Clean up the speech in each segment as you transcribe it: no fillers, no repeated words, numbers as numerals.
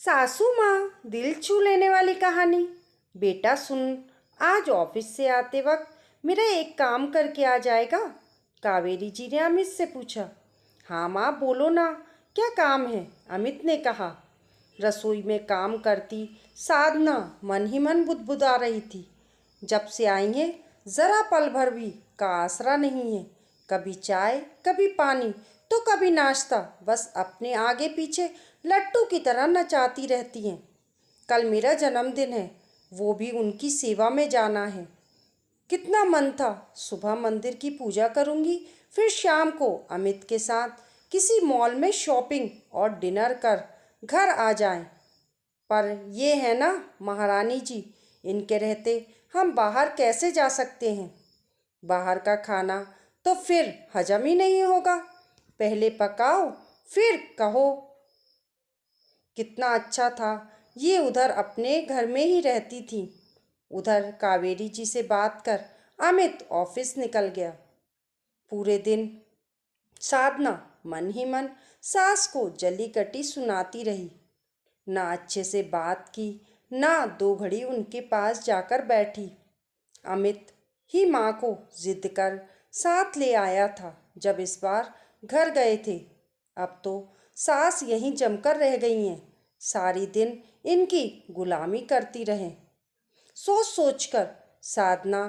सासू माँ दिल छू लेने वाली कहानी। बेटा सुन, आज ऑफिस से आते वक्त मेरा एक काम करके आ जाएगा? कावेरी जी ने अमित से पूछा। हाँ माँ, बोलो ना, क्या काम है? अमित ने कहा। रसोई में काम करती साधना मन ही मन बुदबुदा रही थी। जब से आई है जरा पल भर भी का आसरा नहीं है। कभी चाय, कभी पानी, तो कभी नाश्ता, बस अपने आगे पीछे लट्टू की तरह नचाती रहती हैं। कल मेरा जन्मदिन है, वो भी उनकी सेवा में जाना है। कितना मन था सुबह मंदिर की पूजा करूंगी, फिर शाम को अमित के साथ किसी मॉल में शॉपिंग और डिनर कर घर आ जाएं। पर ये है ना महारानी जी, इनके रहते हम बाहर कैसे जा सकते हैं? बाहर का खाना तो फिर हजम ही नहीं होगा। पहले पकाओ, फिर कहो कितना अच्छा था। ये उधर अपने घर में ही रहती थी। उधर कावेरी जी से बात कर अमित ऑफिस निकल गया। पूरे दिन साधना मन ही मन सास को जली कटी सुनाती रही। ना अच्छे से बात की, ना दो घड़ी उनके पास जाकर बैठी। अमित ही माँ को जिद कर साथ ले आया था जब इस बार घर गए थे। अब तो सास यहीं जमकर रह गई हैं, सारी दिन इनकी गुलामी करती रहें। सोच सोचकर साधना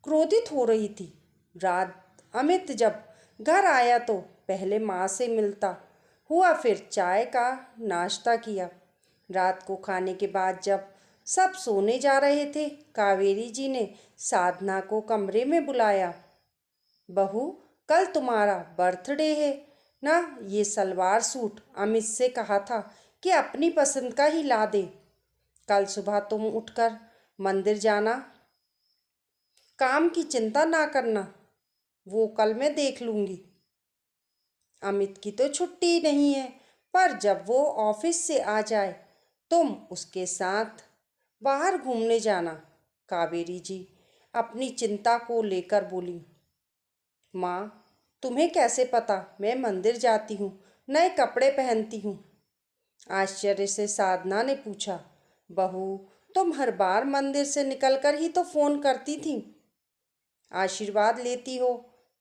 क्रोधित हो रही थी। रात अमित जब घर आया तो पहले माँ से मिलता हुआ, फिर चाय का नाश्ता किया। रात को खाने के बाद जब सब सोने जा रहे थे, कावेरी जी ने साधना को कमरे में बुलाया। बहू, कल तुम्हारा बर्थडे है ना? ये सलवार सूट अमित से कहा था कि अपनी पसंद का ही ला दे। कल सुबह तुम उठकर मंदिर जाना, काम की चिंता ना करना, वो कल मैं देख लूंगी। अमित की तो छुट्टी नहीं है, पर जब वो ऑफिस से आ जाए तुम उसके साथ बाहर घूमने जाना। कावेरी जी अपनी चिंता को लेकर बोली। माँ, तुम्हें कैसे पता मैं मंदिर जाती हूँ, नए कपड़े पहनती हूँ? आश्चर्य से साधना ने पूछा। बहू, तुम हर बार मंदिर से निकलकर ही तो फोन करती थी। आशीर्वाद लेती हो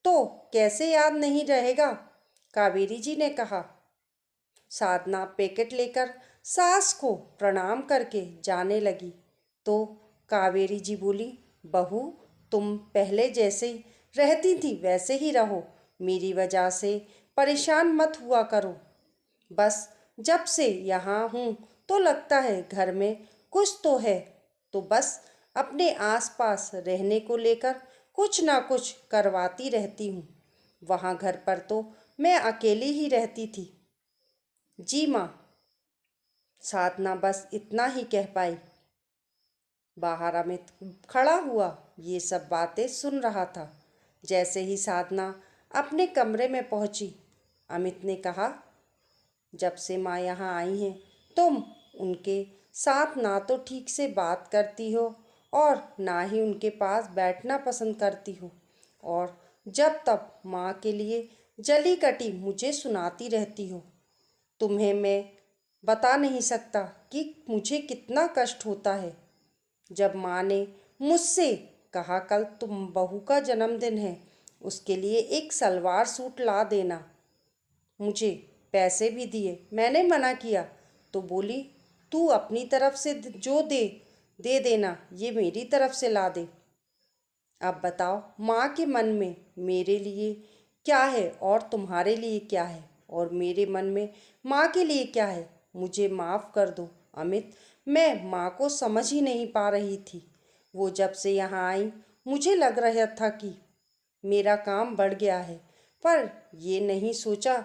तो कैसे याद नहीं रहेगा? कावेरी जी ने कहा। साधना पैकेट लेकर सास को प्रणाम करके जाने लगी तो कावेरी जी बोली। बहू, तुम पहले जैसे रहती थी वैसे ही रहो, मेरी वजह से परेशान मत हुआ करो। बस जब से यहाँ हूँ तो लगता है घर में कुछ तो है, तो बस अपने आसपास रहने को लेकर कुछ ना कुछ करवाती रहती हूँ। वहाँ घर पर तो मैं अकेली ही रहती थी। जी माँ, साधना बस इतना ही कह पाई। बाहर अमित खड़ा हुआ ये सब बातें सुन रहा था। जैसे ही साधना अपने कमरे में पहुंची, अमित ने कहा, जब से माँ यहाँ आई हैं तुम उनके साथ ना तो ठीक से बात करती हो और ना ही उनके पास बैठना पसंद करती हो, और जब तब माँ के लिए जली कटी मुझे सुनाती रहती हो। तुम्हें मैं बता नहीं सकता कि मुझे कितना कष्ट होता है। जब माँ ने मुझसे कहा कल तुम बहू का जन्मदिन है, उसके लिए एक सलवार सूट ला देना, मुझे पैसे भी दिए, मैंने मना किया तो बोली तू अपनी तरफ से जो दे देना, ये मेरी तरफ से ला दे। अब बताओ माँ के मन में मेरे लिए क्या है और तुम्हारे लिए क्या है, और मेरे मन में माँ के लिए क्या है? मुझे माफ़ कर दो अमित, मैं माँ को समझ ही नहीं पा रही थी। वो जब से यहाँ आई मुझे लग रहा था कि मेरा काम बढ़ गया है, पर ये नहीं सोचा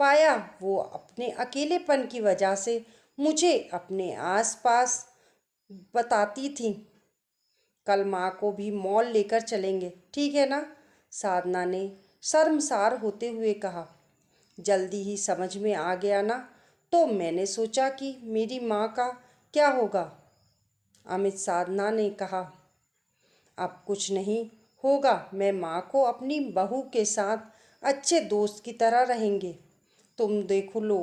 पाया वो अपने अकेलेपन की वजह से मुझे अपने आसपास बताती थी। कल माँ को भी मॉल लेकर चलेंगे, ठीक है ना? साधना ने शर्मसार होते हुए कहा। जल्दी ही समझ में आ गया ना, तो मैंने सोचा कि मेरी माँ का क्या होगा। अमित साधना ने कहा। अब कुछ नहीं होगा, मैं माँ को अपनी बहू के साथ अच्छे दोस्त की तरह रहेंगे, तुम देखो लो।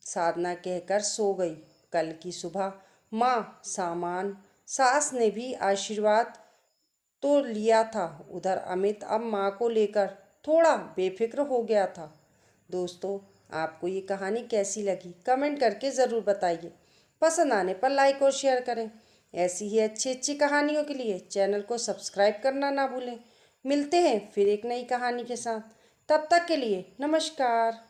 साधना कहकर सो गई। कल की सुबह माँ सामान सास ने भी आशीर्वाद तो लिया था। उधर अमित अब माँ को लेकर थोड़ा बेफिक्र हो गया था। दोस्तों, आपको ये कहानी कैसी लगी कमेंट करके ज़रूर बताइए। पसंद आने पर लाइक और शेयर करें। ऐसी ही अच्छी अच्छी कहानियों के लिए चैनल को सब्सक्राइब करना ना भूलें। मिलते हैं फिर एक नई कहानी के साथ। तब तक के लिए नमस्कार।